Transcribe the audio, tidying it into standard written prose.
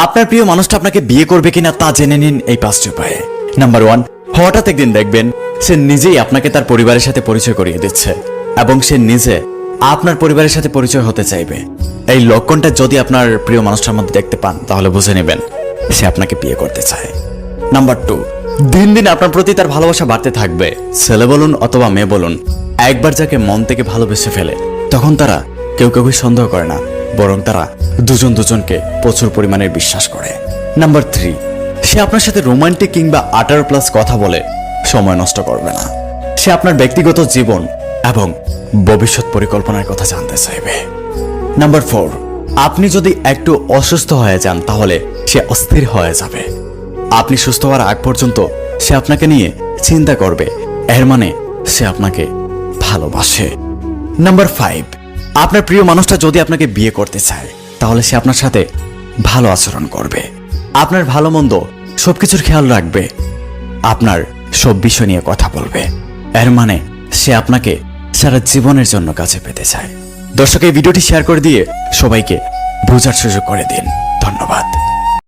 আপনার প্রিয় মানুষটা আপনাকে বিয়ে করবে কিনা তা জেনে নিন এই 5টি উপায়ে। নাম্বার 1, হঠাৎ একদিন দেখবেন সে নিজেই আপনাকে তার পরিবারের সাথে পরিচয় করিয়ে দিচ্ছে এবং সে নিজে আপনার পরিবারের সাথে পরিচয় হতে চাইবে। এই লক্ষণটা যদি আপনার প্রিয় মানুষটার মধ্যে দেখতে পান তাহলে বুঝে নেবেন সে আপনাকে বিয়ে করতে চায়। নাম্বার 2, দিন দিন আপনার প্রতি তার ভালোবাসা বাড়তে থাকবে। ছেলে বলুন অথবা মেয়ে বলুন, একবার যাকে মন থেকে ভালোবেসে ফেলে তখন তারা কেউ সন্দেহ করে না, বরং তারা দুজনকে প্রচুর পরিমাণে বিশ্বাস করে। নাম্বার 3, সে আপনার সাথে রোমান্টিক কিংবা 18+ কথা বলে সময় নষ্ট করবে না। সে আপনার ব্যক্তিগত জীবন এবং ভবিষ্যৎ পরিকল্পনার কথা জানতে চাইবে। নাম্বার 4, আপনি যদি একটু অসুস্থ হয়ে যান তাহলে সে অস্থির হয়ে যাবে। আপনি সুস্থ হওয়ার আগ পর্যন্ত সে আপনাকে নিয়ে চিন্তা করবে, এর মানে সে আপনাকে ভালোবাসে। নাম্বার 5, আপনার প্রিয় মানুষটা যদি আপনাকে বিয়ে করতে চায় তাহলে সে আপনার সাথে ভালো আচরণ করবে, আপনার ভালো মন্দ সবকিছুর খেয়াল রাখবে, আপনার সব বিষয় নিয়ে কথা বলবে, এর মানে সে আপনাকে সারা জীবনের জন্য কাছে পেতে চায়। দর্শক, এই ভিডিওটি শেয়ার করে দিয়ে সবাইকে বোঝার সুযোগ করে দিন। ধন্যবাদ।